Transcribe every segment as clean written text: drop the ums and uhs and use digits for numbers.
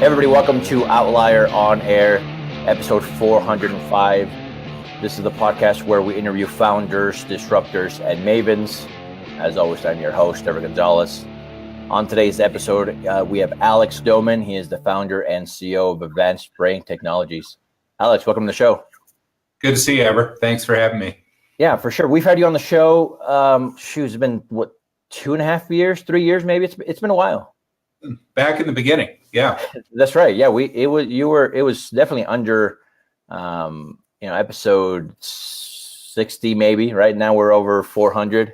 Everybody, welcome to Outlier On Air, episode 405. This is the podcast where we interview founders, disruptors, and mavens. As always, I'm your host, Trevor Gonzalez. On today's episode, we have Alex Doman. He is the founder and CEO of Advanced Brain Technologies. Alex, welcome to the show. Good to see you, Ever. Thanks for having me. Yeah, for sure. We've had you on the show. It's been 2.5 years, 3 years, maybe. It's been a while. Back in the beginning, yeah. That's right. Yeah, it was definitely under, episode 60 maybe. Right now we're over 400.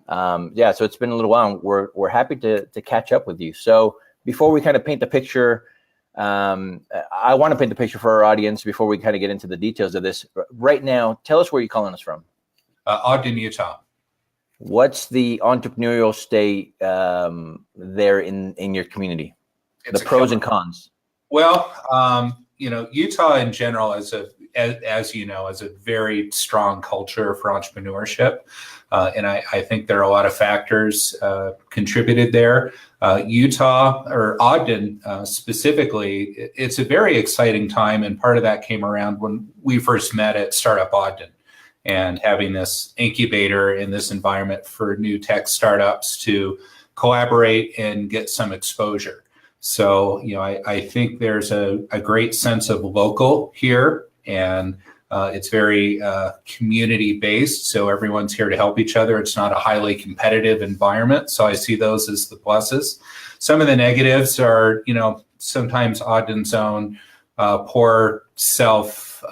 So it's been a little while. We're happy to catch up with you. So before we kind of paint the picture, I want to paint the picture for our audience before we kind of get into the details of this. Right now, tell us where you're calling us from. Ogden, Utah. What's the entrepreneurial state there in your community? The pros and cons. Well, Utah in general as you know, is a very strong culture for entrepreneurship. And I think there are a lot of factors contributed there. Utah or Ogden specifically, it's a very exciting time. And part of that came around when we first met at Startup Ogden and having this incubator in this environment for new tech startups to collaborate and get some exposure. So, I think there's a great sense of local here, and it's very community based. So everyone's here to help each other. It's not a highly competitive environment. So I see those as the pluses. Some of the negatives are, sometimes Ogden's own poor self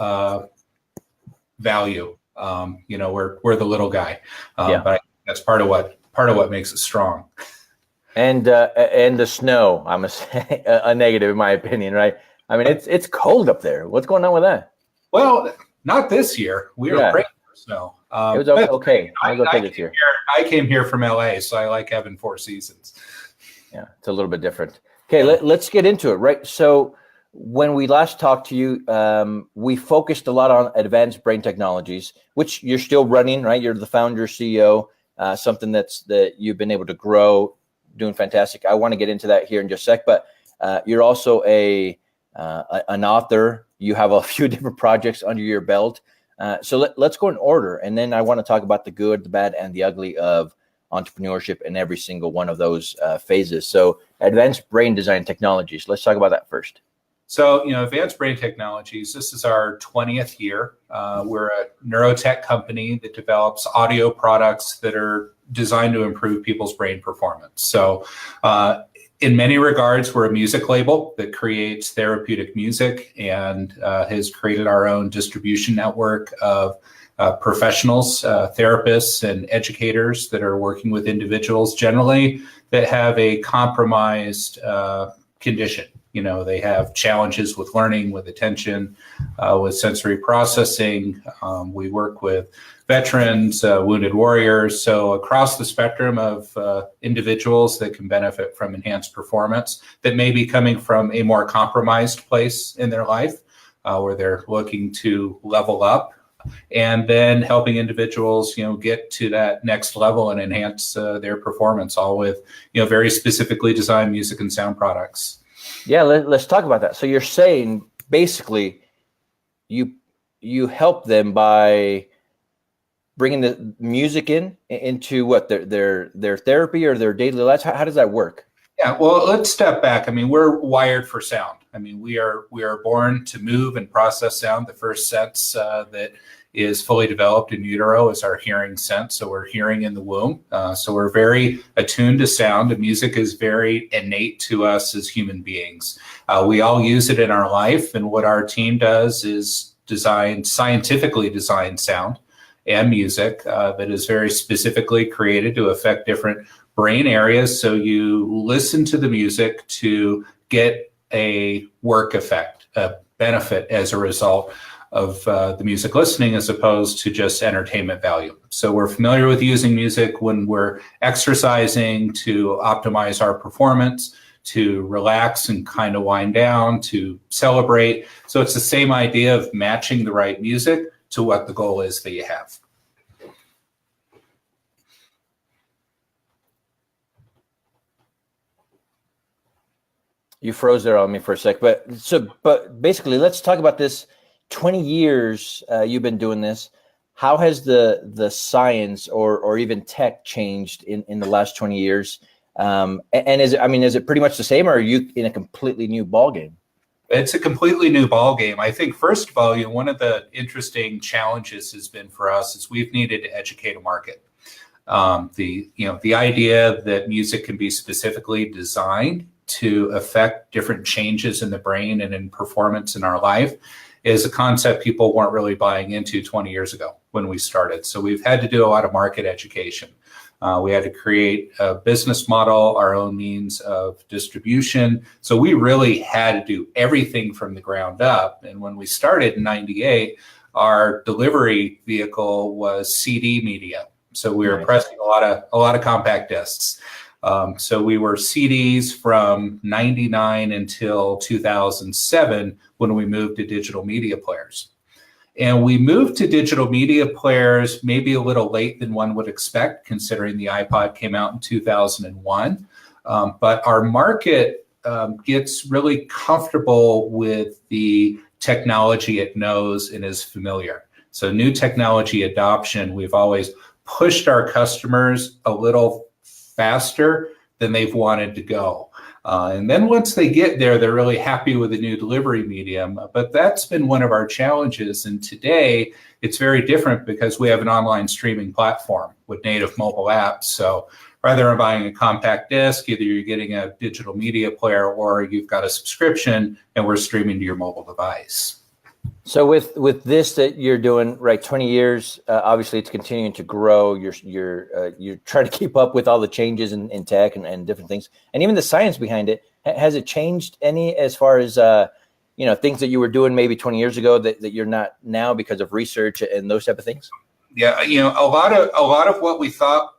value. We're the little guy, but that's part of what makes it strong. And the snow, I'm gonna say a negative in my opinion, right? I mean, it's cold up there. What's going on with that? Well, not this year. We were praying for snow. It was okay. I came here from LA, so I like having 4 seasons. Yeah, it's a little bit different. Okay, let's get into it, right? So when we last talked to you, we focused a lot on Advanced Brain Technologies, which you're still running, right? You're the founder, CEO, something that you've been able to grow, doing fantastic. I want to get into that here in just a sec, but you're also an author. You have a few different projects under your belt. So let's go in order. And then I want to talk about the good, the bad, and the ugly of entrepreneurship in every single one of those phases. So Advanced Brain Design Technologies. Let's talk about that first. So, Advanced Brain Technologies, this is our 20th year. We're a neurotech company that develops audio products that are designed to improve people's brain performance. So, in many regards, we're a music label that creates therapeutic music and has created our own distribution network of professionals, therapists, and educators that are working with individuals generally that have a compromised condition. They have challenges with learning, with attention, with sensory processing. We work with veterans, wounded warriors. So across the spectrum of individuals that can benefit from enhanced performance that may be coming from a more compromised place in their life where they're looking to level up, and then helping individuals, get to that next level and enhance their performance, all with, very specifically designed music and sound products. Yeah, let's talk about that. So you're saying basically you help them by bringing the music into what their therapy or their daily lives. How does that work? Yeah, well, let's step back. I mean, we're wired for sound. I mean, we are born to move and process sound. The first sense that is fully developed in utero is our hearing sense. So we're hearing in the womb. So we're very attuned to sound, and music is very innate to us as human beings. We all use it in our life. And what our team does is scientifically design sound and music that is very specifically created to affect different brain areas. So you listen to the music to get a work effect, a benefit as a result of the music listening, as opposed to just entertainment value. So we're familiar with using music when we're exercising to optimize our performance, to relax and kind of wind down, to celebrate. So it's the same idea of matching the right music to what the goal is that you have. You froze there on me for a sec, but basically, let's talk about this. 20 years you've been doing this. How has the science or even tech changed in the last 20 years? And is it pretty much the same, or are you in a completely new ballgame? It's a completely new ballgame. I think, first of all, one of the interesting challenges has been for us is we've needed to educate a market. The idea that music can be specifically designed to affect different changes in the brain and in performance in our life is a concept people weren't really buying into 20 years ago when we started. So we've had to do a lot of market education. We had to create a business model, our own means of distribution. So we really had to do everything from the ground up. And when we started in '98, our delivery vehicle was CD media. So we were pressing a lot of compact discs. So we were CDs from '99 until 2007 when we moved to digital media players. And we moved to digital media players maybe a little late than one would expect, considering the iPod came out in 2001. But our market gets really comfortable with the technology it knows and is familiar. So new technology adoption, we've always pushed our customers a little faster than they've wanted to go. And then once they get there, they're really happy with the new delivery medium. But that's been one of our challenges. And today, it's very different because we have an online streaming platform with native mobile apps. So rather than buying a compact disc, either you're getting a digital media player or you've got a subscription and we're streaming to your mobile device. So with this that you're doing, right, 20 years, obviously it's continuing to grow. You're trying to keep up with all the changes in tech and different things, and even the science behind it. Has it changed any as far as things that you were doing maybe 20 years ago that you're not now because of research and those type of things? Yeah, a lot of what we thought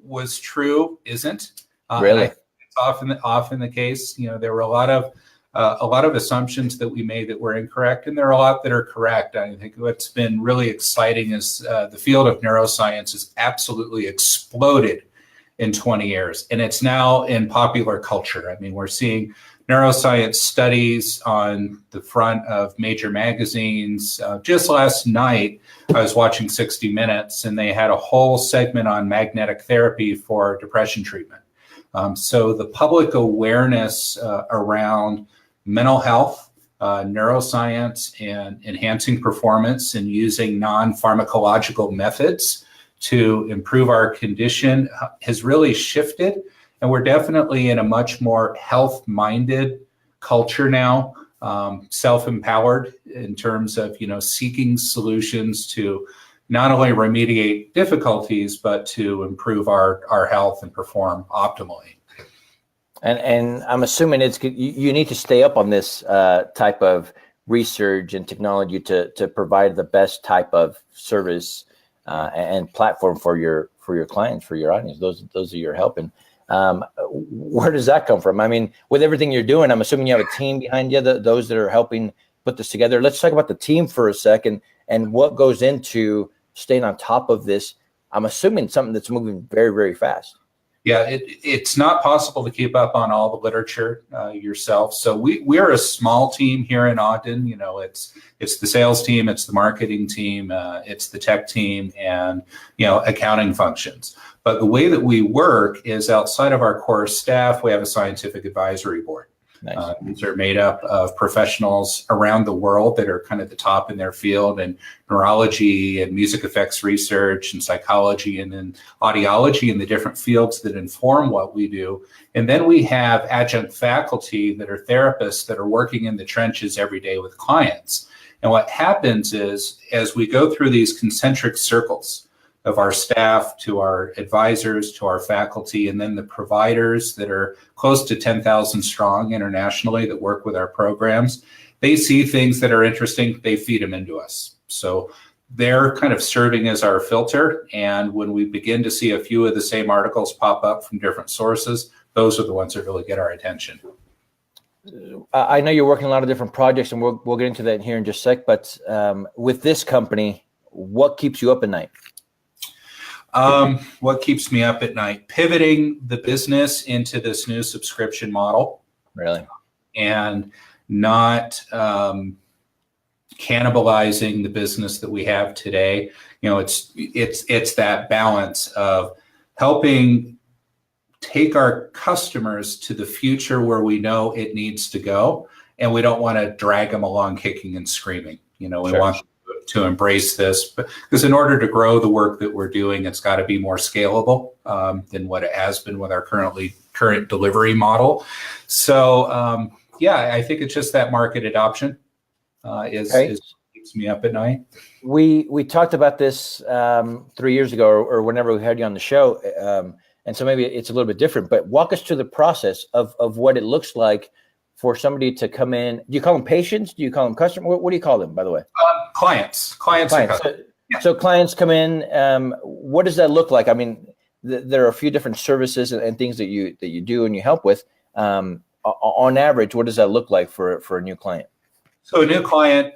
was true isn't. Really, it's often the case. There were a lot of assumptions that we made that were incorrect, and there are a lot that are correct. I think what's been really exciting is the field of neuroscience has absolutely exploded in 20 years, and it's now in popular culture. I mean, we're seeing neuroscience studies on the front of major magazines. Just last night, I was watching 60 Minutes, and they had a whole segment on magnetic therapy for depression treatment. So the public awareness around mental health, neuroscience, and enhancing performance and using non-pharmacological methods to improve our condition has really shifted. And we're definitely in a much more health-minded culture now, self-empowered in terms of, seeking solutions to not only remediate difficulties, but to improve our health and perform optimally. And I'm assuming you need to stay up on this type of research and technology to provide the best type of service and platform for your clients, for your audience, those that you're helping. Where does that come from? I mean, with everything you're doing, I'm assuming you have a team behind you, those that are helping put this together. Let's talk about the team for a second and what goes into staying on top of this. I'm assuming something that's moving very, very fast. Yeah, it's not possible to keep up on all the literature yourself. So we're a small team here in Ogden. It's the sales team, it's the marketing team, it's the tech team, and accounting functions. But the way that we work is outside of our core staff, we have a scientific advisory board. Nice. These are made up of professionals around the world that are kind of the top in their field, and neurology and music effects research and psychology and then audiology and the different fields that inform what we do. And then we have adjunct faculty that are therapists that are working in the trenches every day with clients. And what happens is, as we go through these concentric circles of our staff to our advisors to our faculty, and then the providers that are close to 10,000 strong internationally that work with our programs, they see things that are interesting, they feed them into us. So they're kind of serving as our filter. And when we begin to see a few of the same articles pop up from different sources, those are the ones that really get our attention. I know you're working on a lot of different projects, and we'll get into that here in just a sec. But with this company, what keeps you up at night? What keeps me up at night? Pivoting the business into this new subscription model. Really? and not cannibalizing the business that we have today. It's that balance of helping take our customers to the future where we know it needs to go, and we don't want to drag them along kicking and screaming. We want them to embrace this, because in order to grow the work that we're doing, it's got to be more scalable than what it has been with our current delivery model. So I think it's just that market adoption is keeps me up at night. We talked about this 3 years ago, or whenever we had you on the show, and so maybe it's a little bit different. But walk us through the process of what it looks like for somebody to come in. Do you call them patients? Do you call them customers? What do you call them, by the way? Clients. So clients come in. What does that look like? I mean, there are a few different services and things that you do and you help with. On average, what does that look like for a new client? So a new client,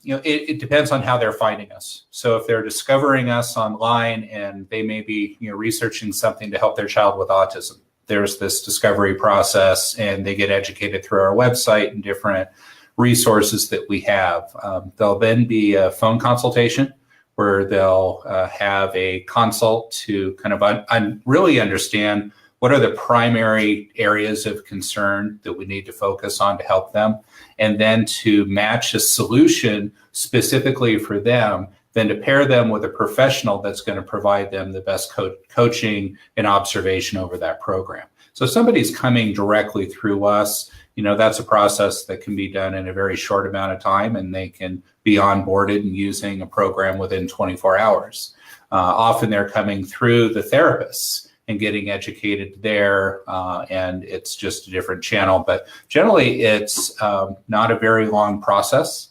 it depends on how they're finding us. So if they're discovering us online and they may be researching something to help their child with autism, there's this discovery process, and they get educated through our website and different resources that we have. There'll then be a phone consultation where they'll have a consult to kind of really understand what are the primary areas of concern that we need to focus on to help them, and then to match a solution specifically for them, then to pair them with a professional that's going to provide them the best coaching and observation over that program. So if somebody's coming directly through us, that's a process that can be done in a very short amount of time, and they can be onboarded and using a program within 24 hours. Often they're coming through the therapists and getting educated there, and it's just a different channel. But generally, it's not a very long process.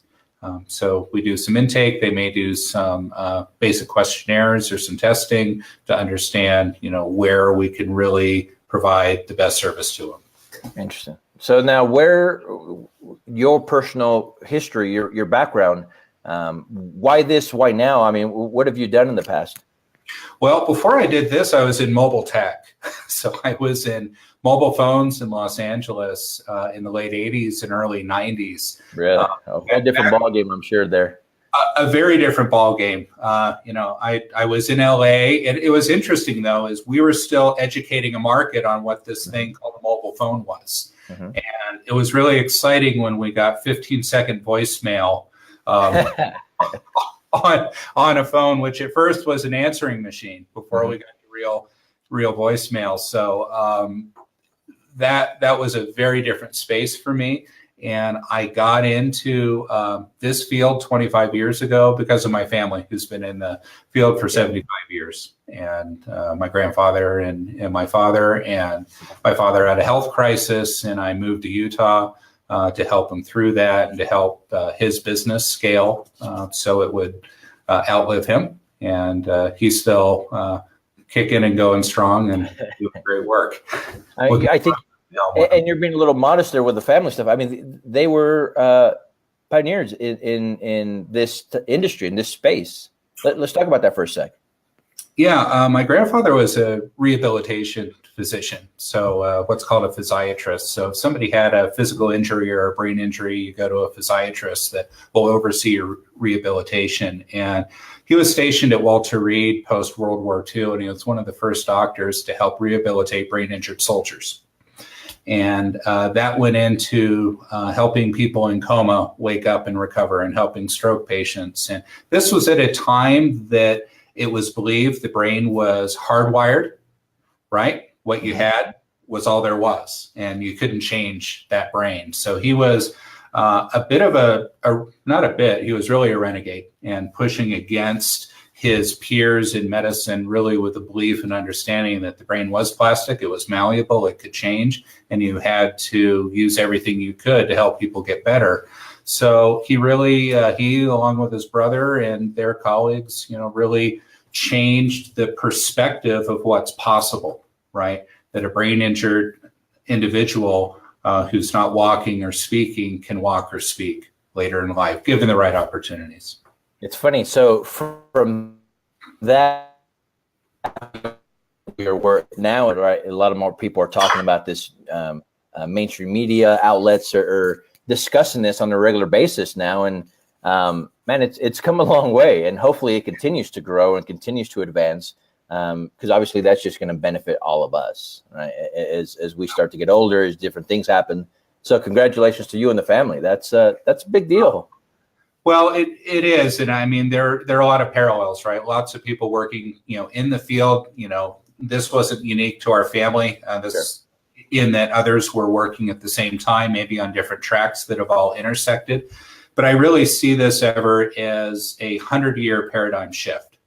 So we do some intake. They may do some basic questionnaires or some testing to understand, where we can really provide the best service to them. Interesting. So now, where your personal history, your background, why this? Why now? I mean, what have you done in the past? Well, before I did this, I was in mobile tech. So I was in mobile phones in Los Angeles in the late 80s and early 90s. Really? A different ball game, I'm sure, there. A very different ball game. I was in LA, and it was interesting, though, is we were still educating a market on what this thing called a mobile phone was. Mm-hmm. And it was really exciting when we got 15-second voicemail on a phone, which at first was an answering machine before we got to real voicemail. So that was a very different space for me. And I got into this field 25 years ago because of my family, who's been in the field for 75 years. And my grandfather and my father. And my father had a health crisis, and I moved to Utah to help him through that and to help his business scale so it would outlive him. And he's still kicking and going strong and doing great work. I think. And you're being a little modest there with the family stuff. I mean, they were pioneers in this industry, in this space. Let's talk about that for a sec. Yeah, my grandfather was a rehabilitation physician, so what's called a physiatrist. So if somebody had a physical injury or a brain injury, you go to a physiatrist that will oversee your rehabilitation. And he was stationed at Walter Reed post World War II, and he was one of the first doctors to help rehabilitate brain injured soldiers. And that went into helping people in coma wake up and recover, and helping stroke patients. And this was at a time that it was believed the brain was hardwired, right? What you had was all there was, and you couldn't change that brain. So he was a bit of he was really a renegade and pushing against his peers in medicine, really with the belief and understanding that the brain was plastic, it was malleable, it could change, and you had to use everything you could to help people get better. So he really, he along with his brother and their colleagues, really changed the perspective of what's possible, right? That a brain injured individual who's not walking or speaking can walk or speak later in life, given the right opportunities. It's funny. So from that, we're now, right, a lot of more people are talking about this mainstream media outlets are discussing this on a regular basis now. And man, it's come a long way, and hopefully it continues to grow and continues to advance, because obviously that's just going to benefit all of us, right? As we start to get older, as different things happen. So congratulations to you and the family. That's a big deal. Well, it is, and I mean there are a lot of parallels, right? Lots of people working, in the field. This wasn't unique to our family. Sure. In that others were working at the same time, maybe on different tracks that have all intersected. But I really see this ever as a 100-year paradigm shift,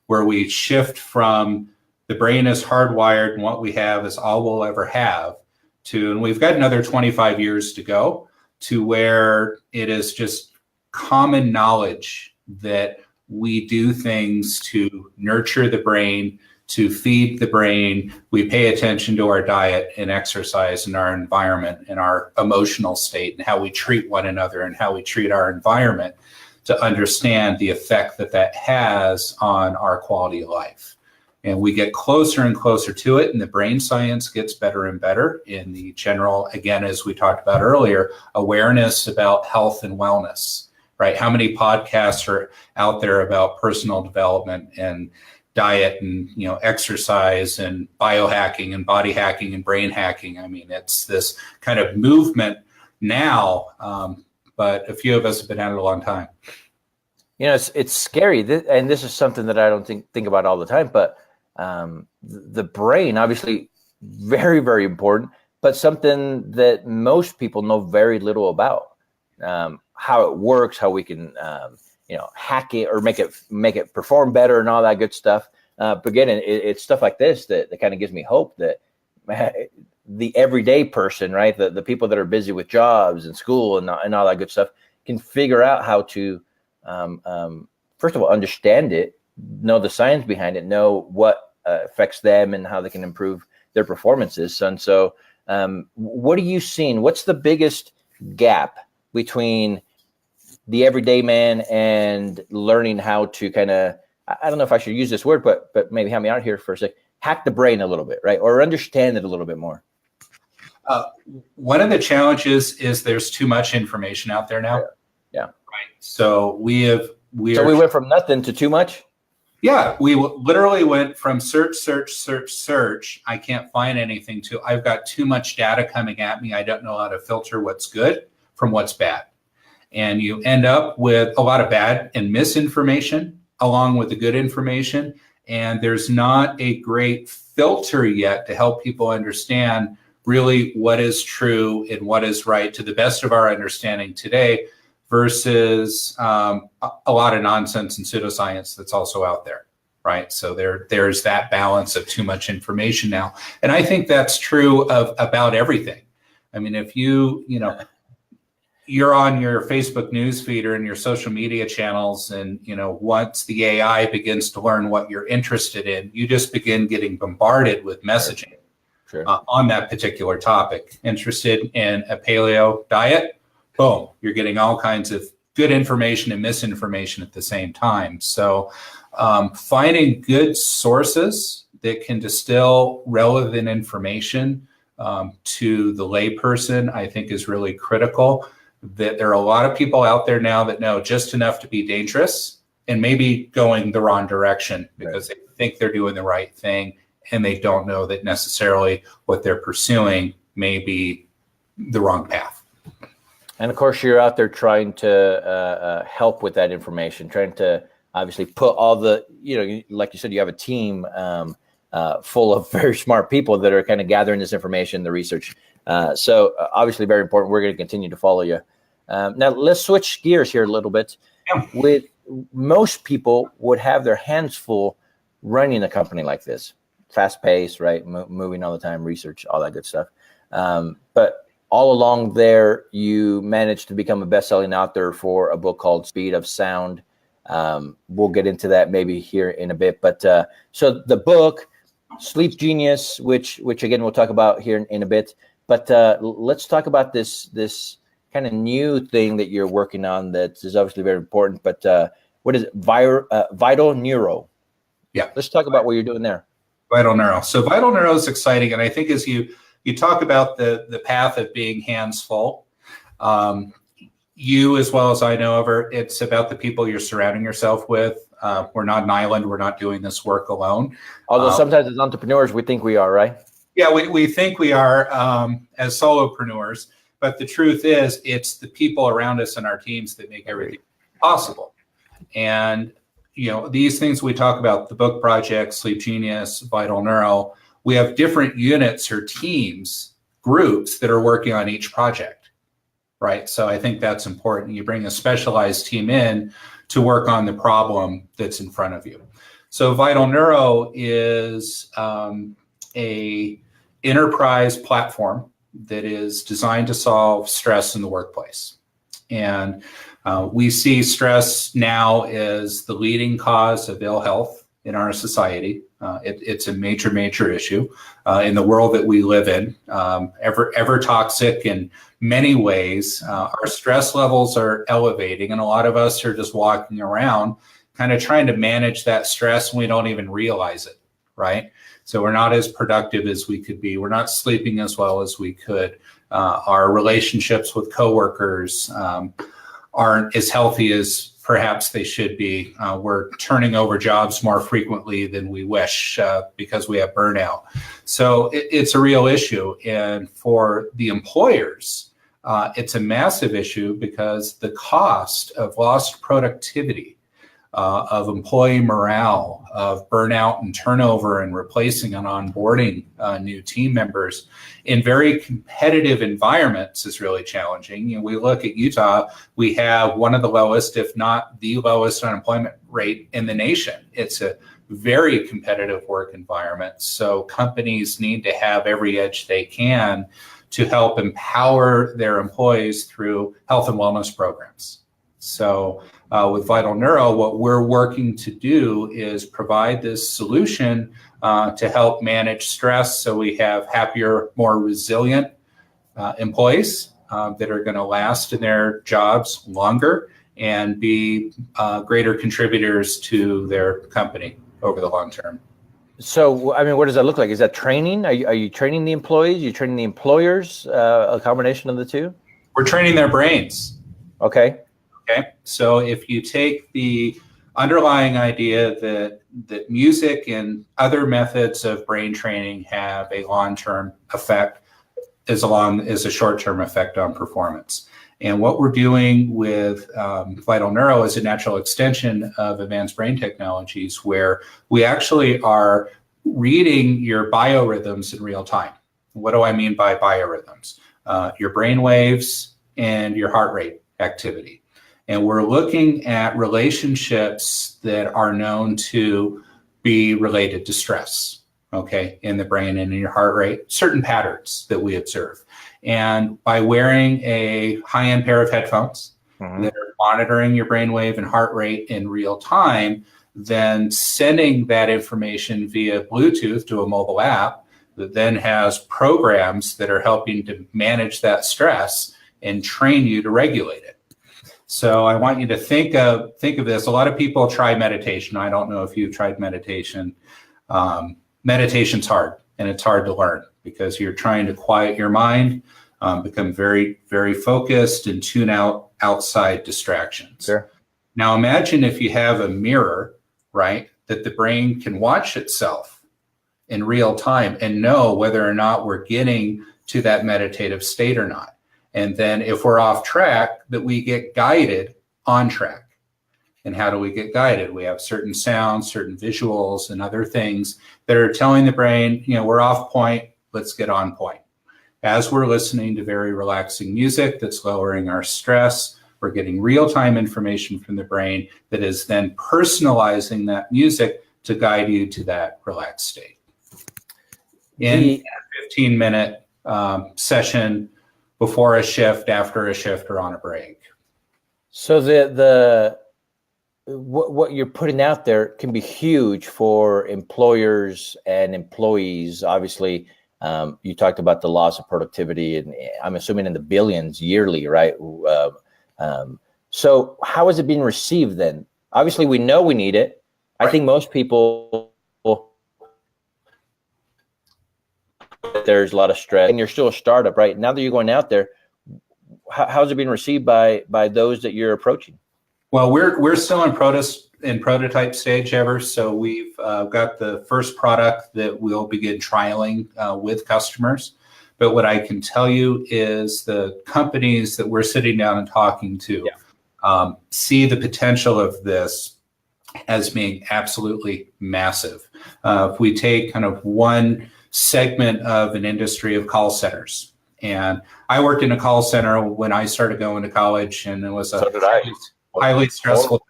where we shift from the brain is hardwired and what we have is all we'll ever have to, and we've got another 25 years to go, to where it is just common knowledge that we do things to nurture the brain, to feed the brain. We pay attention to our diet and exercise and our environment and our emotional state and how we treat one another and how we treat our environment, to understand the effect that has on our quality of life. And we get closer and closer to it, and the brain science gets better and better in the general, again, as we talked about earlier, awareness about health and wellness, right? How many podcasts are out there about personal development and diet and exercise and biohacking and body hacking and brain hacking? I mean, it's this kind of movement now, but a few of us have been at it a long time. It's scary, and this is something that I don't think about all the time, but the brain, obviously very, very important, but something that most people know very little about. How it works, how we can hack it or make it perform better and all that good stuff. But again, it's stuff like this that kind of gives me hope that the everyday person, right, the people that are busy with jobs and school and all that good stuff, can figure out how to first of all understand it, know the science behind it, know what affects them and how they can improve their performances. And so what are you seeing? What's the biggest gap between the everyday man and learning how to kind of, I don't know if I should use this word, but maybe help me out here for a sec, hack the brain a little bit, right? Or understand it a little bit more? One of the challenges is there's too much information out there now. Yeah. Right. So we went from nothing to too much? Yeah, we literally went from search. I can't find anything, to I've got too much data coming at me. I don't know how to filter what's good from what's bad. And you end up with a lot of bad and misinformation along with the good information. And there's not a great filter yet to help people understand really what is true and what is right to the best of our understanding today, versus a lot of nonsense and pseudoscience that's also out there, right? So there's that balance of too much information now. And I think that's true of about everything. I mean, if you're on your Facebook news feed or in your social media channels, and once the AI begins to learn what you're interested in, you just begin getting bombarded with messaging. Sure. On that particular topic. Interested in a paleo diet? Boom, you're getting all kinds of good information and misinformation at the same time. So finding good sources that can distill relevant information to the layperson, I think, is really critical. That there are a lot of people out there now that know just enough to be dangerous and maybe going the wrong direction because they think they're doing the right thing, and they don't know that necessarily what they're pursuing may be the wrong path. And of course, you're out there trying to help with that information, trying to obviously put all the, like you said, you have a team full of very smart people that are kind of gathering this information, the research. So obviously very important. We're going to continue to follow you. Now let's switch gears here a little bit. Yeah. With most people would have their hands full running a company like this, fast paced, right? Moving all the time, research, all that good stuff. But all along there, you managed to become a best-selling author for a book called Speed of Sound. We'll get into that maybe here in a bit. But so the book, Sleep Genius, which again, we'll talk about here in a bit. But let's talk about this kind of new thing that you're working on that is obviously very important. But what is it? Vital Neuro. Yeah. Let's talk about what you're doing there. Vital Neuro. So Vital Neuro is exciting. And I think as you you talk about the path of being hands full. You, as well as I know, it's about the people you're surrounding yourself with. We're not an island. We're not doing this work alone. Although sometimes as entrepreneurs, we think we are, right? Yeah, we think we are as solopreneurs, but the truth is it's the people around us and our teams that make everything possible. And, these things we talk about, the book project, Sleep Genius, Vital Neuro, we have different units or teams, groups that are working on each project, right? So I think that's important. You bring a specialized team in to work on the problem that's in front of you. So Vital Neuro is a enterprise platform that is designed to solve stress in the workplace. And we see stress now as the leading cause of ill health in our society. It's a major, major issue in the world that we live in, ever toxic in many ways. Our stress levels are elevating, and a lot of us are just walking around kind of trying to manage that stress, and we don't even realize it, right? So we're not as productive as we could be. We're not sleeping as well as we could. Our relationships with coworkers aren't as healthy as perhaps they should be. We're turning over jobs more frequently than we wish because we have burnout. So it's a real issue. And for the employers, it's a massive issue because the cost of lost productivity, of employee morale, of burnout and turnover, and replacing and onboarding new team members in very competitive environments is really challenging. We look at Utah, we have one of the lowest, if not the lowest, unemployment rate in the nation. It's a very competitive work environment. So companies need to have every edge they can to help empower their employees through health and wellness programs. So with Vital Neuro, what we're working to do is provide this solution to help manage stress so we have happier, more resilient employees that are going to last in their jobs longer and be greater contributors to their company over the long term. So, I mean, what does that look like? Is that training? Are you training the employees? Are you training the employers? A combination of the two? We're training their brains. Okay. Okay, so if you take the underlying idea that music and other methods of brain training have a long-term effect as a short-term effect on performance. And what we're doing with Vital Neuro is a natural extension of advanced brain technologies where we actually are reading your biorhythms in real time. What do I mean by biorhythms? Your brain waves and your heart rate activity. And we're looking at relationships that are known to be related to stress, okay, in the brain and in your heart rate, certain patterns that we observe. And by wearing a high-end pair of headphones that are monitoring your brainwave and heart rate in real time, then sending that information via Bluetooth to a mobile app that then has programs that are helping to manage that stress and train you to regulate it. So I want you to think of this. A lot of people try meditation. I don't know if you've tried meditation. Meditation's hard, and it's hard to learn because you're trying to quiet your mind, become very, very focused, and tune out outside distractions. Sure. Now imagine if you have a mirror, right, that the brain can watch itself in real time and know whether or not we're getting to that meditative state or not. And then if we're off track, that we get guided on track. And how do we get guided? We have certain sounds, certain visuals, and other things that are telling the brain, we're off point, let's get on point. As we're listening to very relaxing music that's lowering our stress, we're getting real-time information from the brain that is then personalizing that music to guide you to that relaxed state. In a 15-minute session, before a shift, after a shift, or on a break. So what you're putting out there can be huge for employers and employees. Obviously, you talked about the loss of productivity, and I'm assuming in the billions yearly, right? So how is it being received then? Obviously, we know we need it. I think most people there's a lot of stress, and you're still a startup, right? Now that you're going out there, how's it being received by those that you're approaching? Well, we're still in prototype stage, ever. So we've got the first product that we'll begin trialing with customers. But what I can tell you is the companies that we're sitting down and talking to see the potential of this as being absolutely massive. If we take kind of one segment of an industry of call centers, and I worked in a call center when I started going to college, and it was a highly stressful.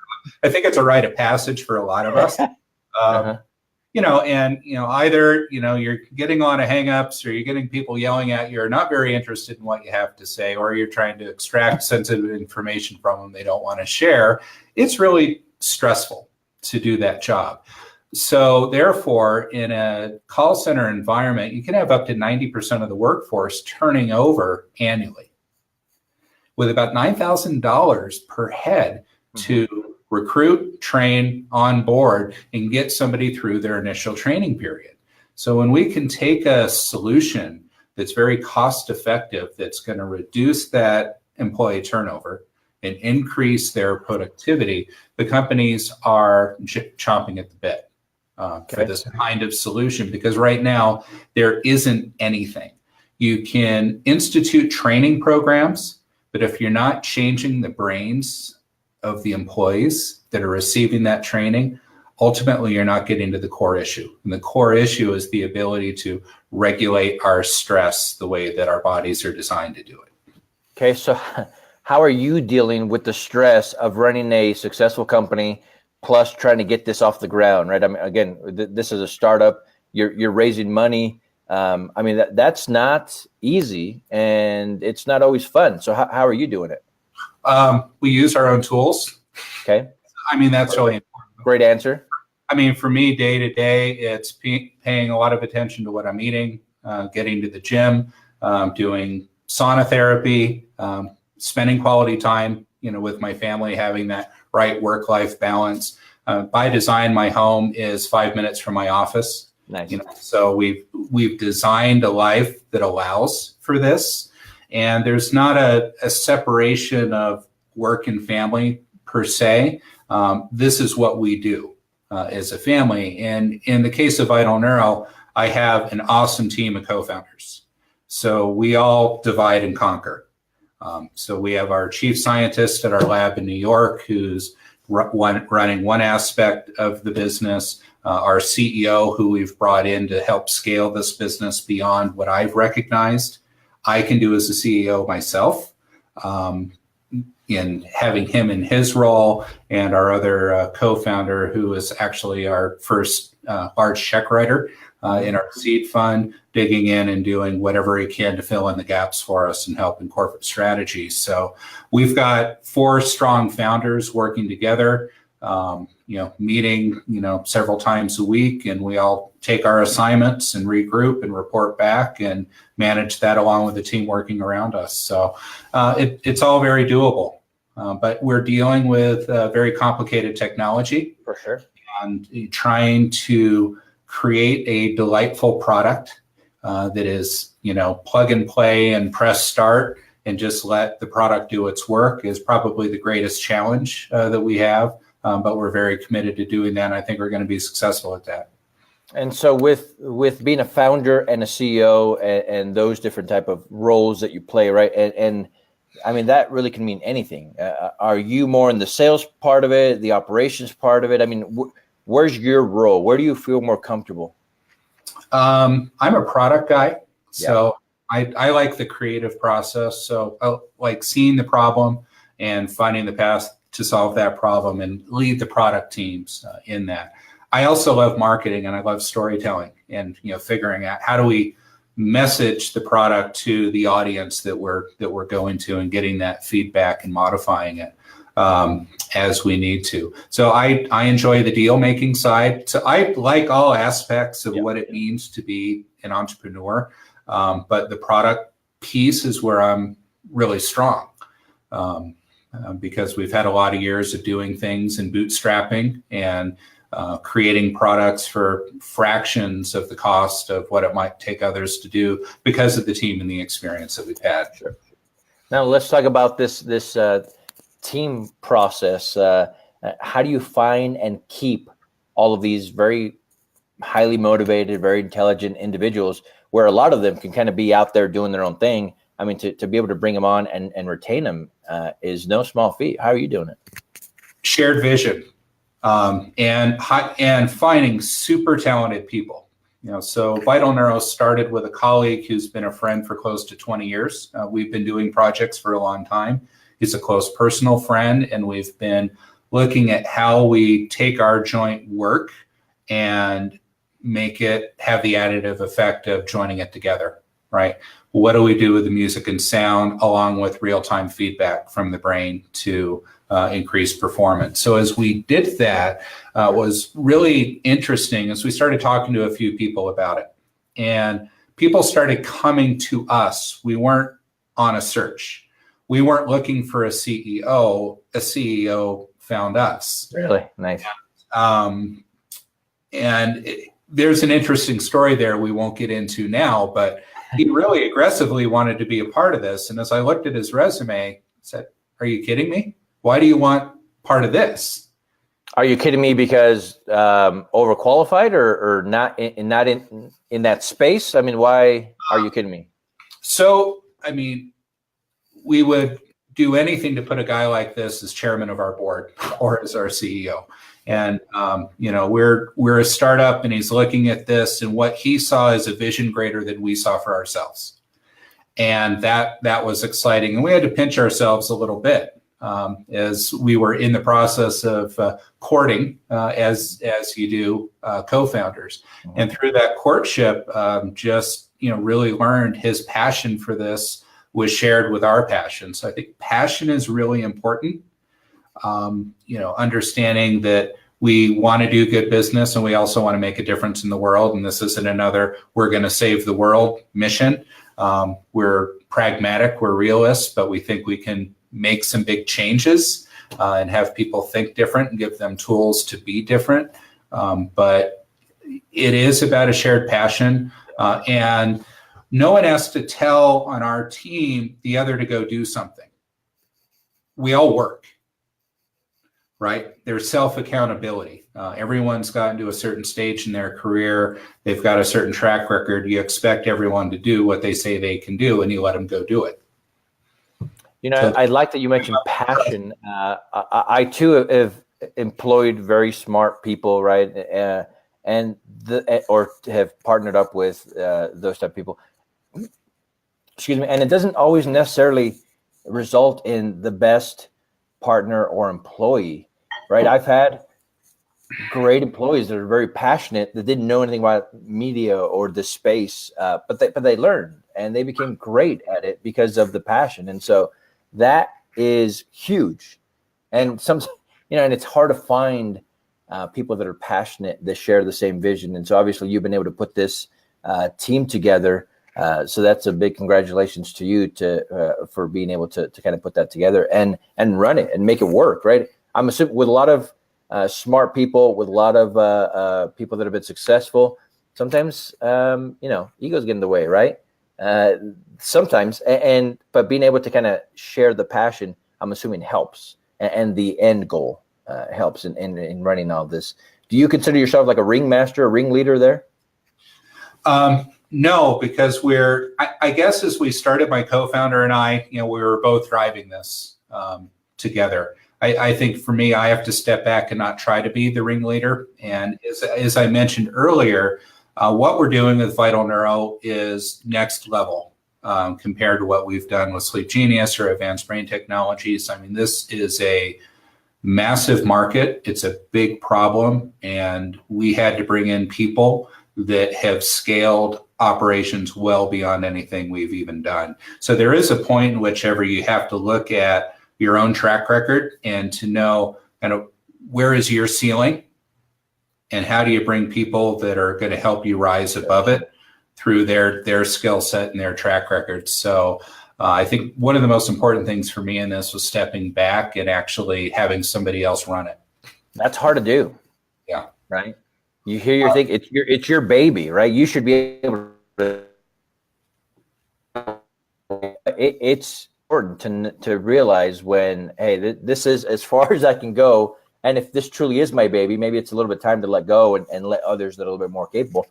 I think it's a rite of passage for a lot of us. Either you're getting a lot of hangups, or you're getting people yelling at you, or not very interested in what you have to say, or you're trying to extract sensitive information from them they don't want to share. It's really stressful to do that job. So therefore, in a call center environment, you can have up to 90% of the workforce turning over annually, with about $9,000 per head to recruit, train, onboard, and get somebody through their initial training period. So when we can take a solution that's very cost effective, that's going to reduce that employee turnover and increase their productivity, the companies are chomping at the bit for this kind of solution, because right now there isn't anything. You can institute training programs, but if you're not changing the brains of the employees that are receiving that training, ultimately you're not getting to the core issue. And the core issue is the ability to regulate our stress the way that our bodies are designed to do it. Okay, so how are you dealing with the stress of running a successful company plus trying to get this off the ground, right? I mean, again, this is a startup. You're raising money. I mean, that's not easy, and it's not always fun. So how are you doing it? We use our own tools. Okay. I mean, that's really important. Great answer. I mean, for me, day to day, it's paying a lot of attention to what I'm eating, getting to the gym, doing sauna therapy, spending quality time, with my family, having that right work-life balance. By design, my home is 5 minutes from my office. Nice. So we've designed a life that allows for this. And there's not a separation of work and family per se. This is what we do as a family. And in the case of Vital Neuro, I have an awesome team of co-founders. So we all divide and conquer. So we have our chief scientist at our lab in New York, who's running one aspect of the business. Our CEO, who we've brought in to help scale this business beyond what I've recognized I can do as a CEO myself, in having him in his role, and our other co-founder, who is actually our first large check writer in our seed fund, digging in and doing whatever he can to fill in the gaps for us and help in corporate strategy. So we've got 4 strong founders working together, meeting, several times a week, and we all take our assignments and regroup and report back and manage that along with the team working around us. So it's all very doable, but we're dealing with very complicated technology. For sure. And trying to create a delightful product that is, plug and play and press start and just let the product do its work is probably the greatest challenge that we have. But we're very committed to doing that, and I think we're going to be successful at that. And so with being a founder and a CEO and those different type of roles that you play, right? And I mean, that really can mean anything. Are you more in the sales part of it, the operations part of it? I mean, where's your role? Where do you feel more comfortable? I'm a product guy, so I like the creative process. So I like seeing the problem and finding the path to solve that problem and lead the product teams in that. I also love marketing, and I love storytelling, and figuring out how do we message the product to the audience that we're going to, and getting that feedback and modifying it as we need to. So I enjoy the deal making side. So I like all aspects of what it means to be an entrepreneur, but the product piece is where I'm really strong. Because we've had a lot of years of doing things and bootstrapping, and creating products for fractions of the cost of what it might take others to do because of the team and the experience that we've had. Sure. Now let's talk about this team process. How do you find and keep all of these very highly motivated, very intelligent individuals, where a lot of them can kind of be out there doing their own thing? I mean, to be able to bring them on and retain them is no small feat. How are you doing it? Shared vision and finding super talented people. So Vital Neuro started with a colleague who's been a friend for close to 20 years. We've been doing projects for a long time. He's a close personal friend, and we've been looking at how we take our joint work and make it have the additive effect of joining it together, right? What do we do with the music and sound along with real-time feedback from the brain to increase performance? So as we did that, was really interesting as we started talking to a few people about it. And people started coming to us. We weren't on a search. We weren't looking for a CEO. A CEO found us. Really? Nice. There's an interesting story there we won't get into now, but he really aggressively wanted to be a part of this. And as I looked at his resume, I said, "Are you kidding me? Why do you want part of this?" Are you kidding me because overqualified or not in that space? I mean, why are you kidding me? So, I mean, we would do anything to put a guy like this as chairman of our board or as our CEO. And, we're a startup, and he's looking at this, and what he saw is a vision greater than we saw for ourselves. And that was exciting. And we had to pinch ourselves a little bit as we were in the process of courting, as you do, co-founders. Mm-hmm. And through that courtship, really learned his passion for this was shared with our passion. So I think passion is really important. Understanding that we want to do good business and we also want to make a difference in the world. And this isn't another, we're going to save the world mission. We're pragmatic, we're realists, but we think we can make some big changes and have people think different and give them tools to be different. But it is about a shared passion. And no one has to tell on our team the other to go do something. We all work, right? There's self-accountability. Everyone's gotten to a certain stage in their career. They've got a certain track record. You expect everyone to do what they say they can do, and you let them go do it. I like that you mentioned passion. I too have employed very smart people, right? Or have partnered up with those type of people. Excuse me. And it doesn't always necessarily result in the best partner or employee, right? I've had great employees that are very passionate that didn't know anything about media or the space, but they learned and they became great at it because of the passion. And so that is huge. And and it's hard to find people that are passionate that share the same vision. And so obviously you've been able to put this team together. So that's a big congratulations to you for being able to kind of put that together and run it and make it work, right? I'm assuming with a lot of smart people, with a lot of people that have been successful, sometimes egos get in the way, right? Sometimes, but being able to kind of share the passion, I'm assuming helps, and the end goal helps in running all this. Do you consider yourself like a ringmaster, a ringleader there? No, because I guess as we started, my co-founder and I, we were both driving this together. I think for me, I have to step back and not try to be the ringleader. And as I mentioned earlier, what we're doing with Vital Neuro is next level compared to what we've done with Sleep Genius or Advanced Brain Technologies. I mean, this is a massive market. It's a big problem. And we had to bring in people that have scaled operations well beyond anything we've even done. So there is a point in which you have to look at your own track record and to know kind of where is your ceiling and how do you bring people that are going to help you rise above it through their skill set and their track record. So I think one of the most important things for me in this was stepping back and actually having somebody else run it. That's hard to do. Yeah. right? You hear your thing. It's your baby, right? You should be able to. It's important to realize when, hey, this is as far as I can go, and if this truly is my baby, maybe it's a little bit time to let go and let others that are a little bit more capable.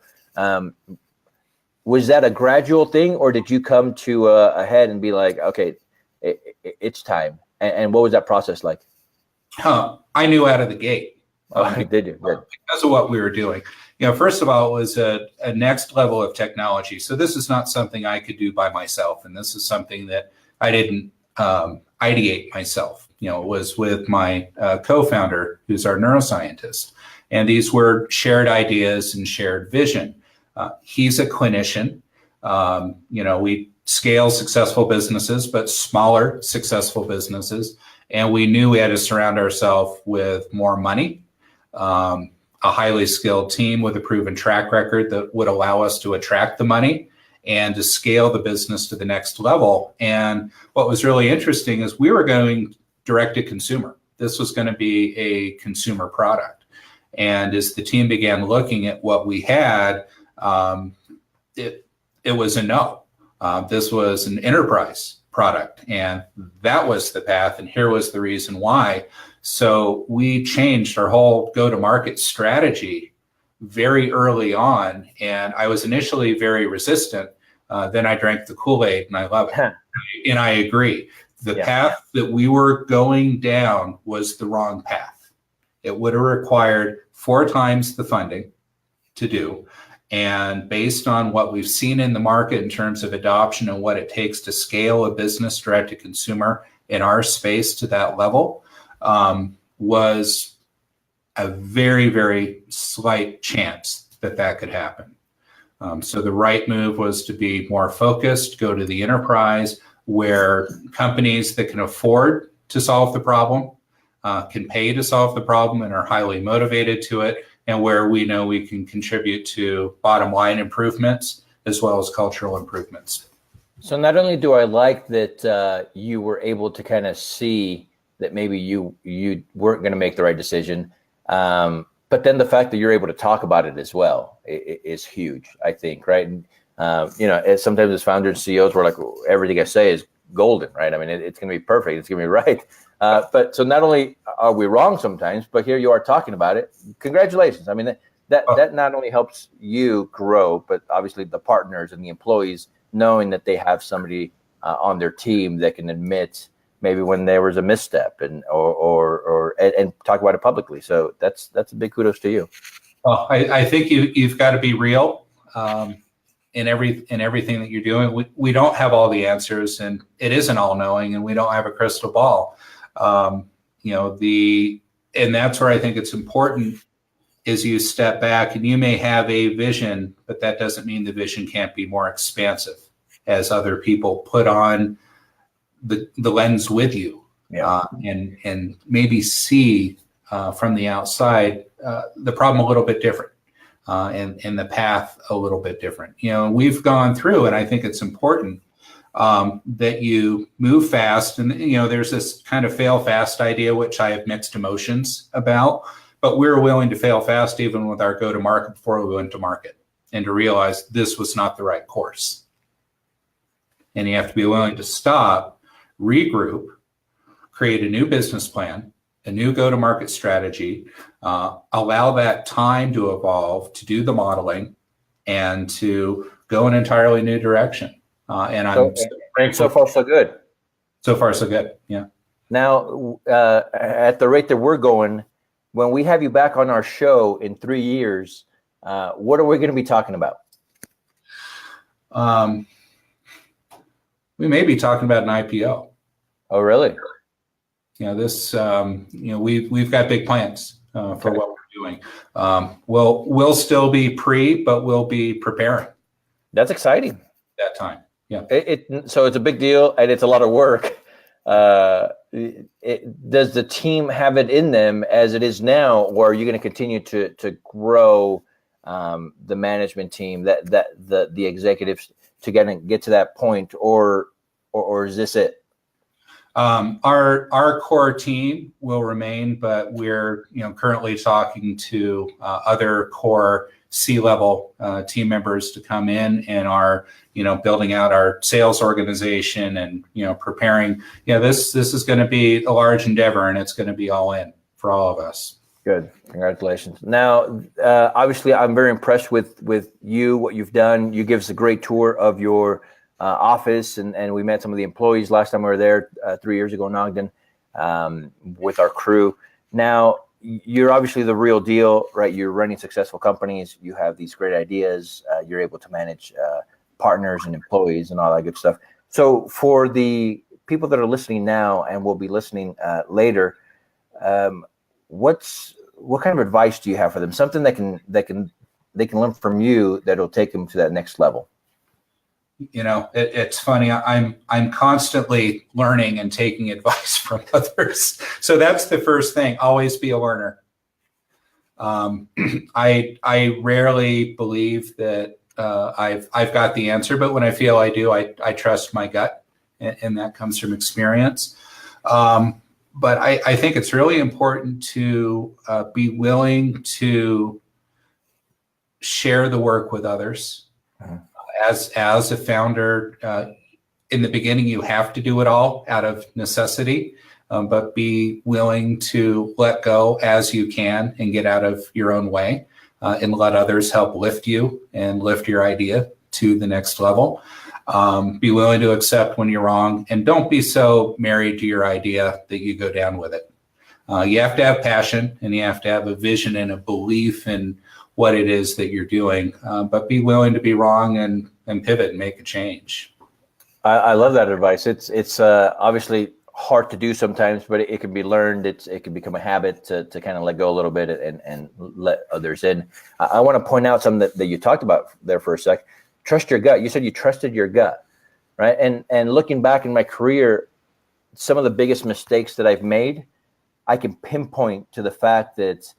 Was that a gradual thing, or did you come to a head and be like, okay, it's time? And what was that process like? I knew out of the gate. Did you? Good. Because of what we were doing. First of all, it was a next level of technology. So this is not something I could do by myself. And this is something that I didn't ideate myself. It was with my co-founder, who's our neuroscientist. And these were shared ideas and shared vision. He's a clinician. We scale successful businesses, but smaller successful businesses. And we knew we had to surround ourselves with more money, a highly skilled team with a proven track record that would allow us to attract the money and to scale the business to the next level. And what was really interesting is we were going direct to consumer. This was going to be a consumer product. And as the team began looking at what we had, it was a no. This was an enterprise product, and that was the path. And here was the reason why. So we changed our whole go-to-market strategy very early on. And I was initially very resistant. Then I drank the Kool-Aid and I love it. And I agree. The path that we were going down was the wrong path. It would have required 4 times the funding to do. And based on what we've seen in the market in terms of adoption and what it takes to scale a business direct to consumer in our space to that level, was a very, very slight chance that could happen. So the right move was to be more focused, go to the enterprise where companies that can afford to solve the problem, can pay to solve the problem and are highly motivated to it, and where we know we can contribute to bottom line improvements as well as cultural improvements. So not only do I like that you were able to kind of see that maybe you weren't going to make the right decision, but then the fact that you're able to talk about it as well is huge, I think, right? And, sometimes as founders and CEOs, we're like, everything I say is golden, right? I mean, it's going to be perfect. It's going to be right. But so not only are we wrong sometimes, but here you are talking about it. Congratulations. I mean, that not only helps you grow, but obviously the partners and the employees knowing that they have somebody on their team that can admit maybe when there was a misstep and talk about it publicly. So that's a big kudos to you. Well, I think you've got to be real in everything that you're doing. We don't have all the answers, and it isn't all knowing, and we don't have a crystal ball. And that's where I think it's important is you step back, and you may have a vision, but that doesn't mean the vision can't be more expansive as other people put on the lens with you, and maybe see from the outside the problem a little bit different, and the path a little bit different. We've gone through, and I think it's important that you move fast. And there's this kind of fail fast idea, which I have mixed emotions about. But we were willing to fail fast even with our go-to-market before we went to market, and to realize this was not the right course. And you have to be willing to stop, regroup, create a new business plan, a new go-to-market strategy, allow that time to evolve, to do the modeling, and to go in an entirely new direction. So far, so good. So far, so good. Yeah. Now, at the rate that we're going, when we have you back on our show in 3 years, what are we going to be talking about? We may be talking about an IPO. Oh, really? We've got big plans for what we're doing. We'll still be but we'll be preparing. That's exciting. That time. Yeah. So it's a big deal and it's a lot of work. Does the team have it in them as it is now, or are you going to continue to grow the management team, the executives to get to that point, or is this it? Our core team will remain, but we're currently talking to other core C-level team members to come in and are building out our sales organization and preparing. This is going to be a large endeavor, and it's going to be all in for all of us. Good. Congratulations. Now, obviously, I'm very impressed with you, what you've done. You give us a great tour of your office, and we met some of the employees last time we were there 3 years ago in Ogden with our crew. Now, you're obviously the real deal, right? You're running successful companies. You have these great ideas. You're able to manage partners and employees and all that good stuff. So for the people that are listening now and will be listening later, what kind of advice do you have for them? Something they can learn from you that'll take them to that next level. It's funny. I'm constantly learning and taking advice from others. So that's the first thing. Always be a learner. I rarely believe that I've got the answer, but when I feel I do, I trust my gut, and that comes from experience. But I think it's really important to be willing to share the work with others. Mm-hmm. As a founder, in the beginning, you have to do it all out of necessity, but be willing to let go as you can and get out of your own way, and let others help lift you and lift your idea to the next level. Be willing to accept when you're wrong, and don't be so married to your idea that you go down with it. You have to have passion, and you have to have a vision and a belief in what it is that you're doing, but be willing to be wrong and pivot and make a change. I love that advice. It's obviously hard to do sometimes, but it can be learned. It can become a habit to kind of let go a little bit and let others in. I want to point out something that you talked about there for a sec. Trust your gut. You said you trusted your gut, right? And looking back in my career, some of the biggest mistakes that I've made, I can pinpoint to the fact that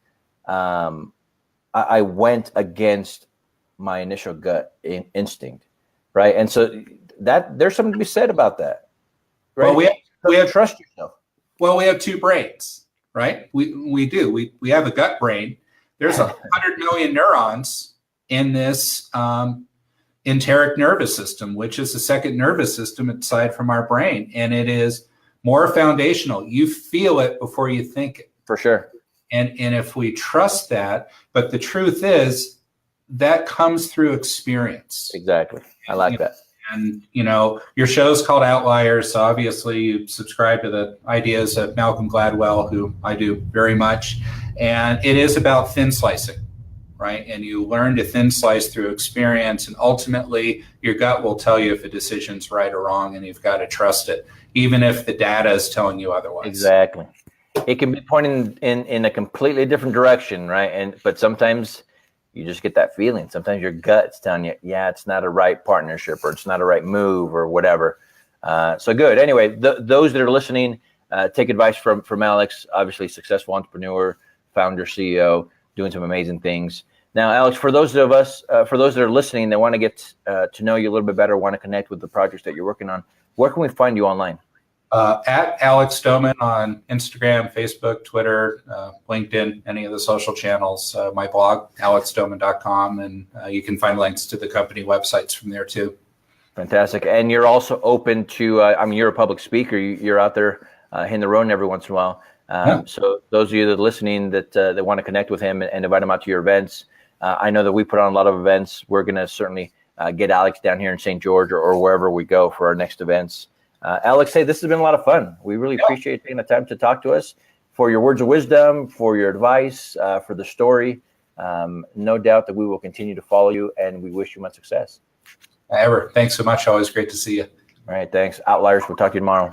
I went against my initial gut instinct, right? And so that there's something to be said about that, right? Well, we have trust yourself. Well, we have two brains, right? We do. We have a gut brain. There's 100 million neurons in this enteric nervous system, which is the second nervous system aside from our brain, and it is more foundational. You feel it before you think it. For sure. And if we trust that, but the truth is that comes through experience. Exactly. I like that. And, your show's called Outliers. So obviously you subscribe to the ideas of Malcolm Gladwell, who I do very much. And it is about thin slicing, right? And you learn to thin slice through experience. And ultimately your gut will tell you if a decision's right or wrong, and you've got to trust it, even if the data is telling you otherwise. Exactly. It can be pointing in a completely different direction, right? But sometimes you just get that feeling. Sometimes your gut's telling you, yeah, it's not a right partnership, or it's not a right move, or whatever. So good. Anyway, those that are listening, take advice from Alex. Obviously, successful entrepreneur, founder, CEO, doing some amazing things. Now, Alex, for those that are listening, that want to get to know you a little bit better, want to connect with the projects that you're working on, where can we find you online? At Alex Doman on Instagram, Facebook, Twitter, LinkedIn, any of the social channels, my blog, alexdoman.com, and you can find links to the company websites from there too. Fantastic. And you're also open to, you're a public speaker. You're out there hitting the road every once in a while. So those of you that are listening that want to connect with him and invite him out to your events, I know that we put on a lot of events. We're going to certainly get Alex down here in St. George or wherever we go for our next events. Alex, hey, this has been a lot of fun. We really appreciate you taking the time to talk to us, for your words of wisdom, for your advice, for the story. No doubt that we will continue to follow you, and we wish you much success. Thanks so much. Always great to see you. All right. Thanks. Outliers. We'll talk to you tomorrow.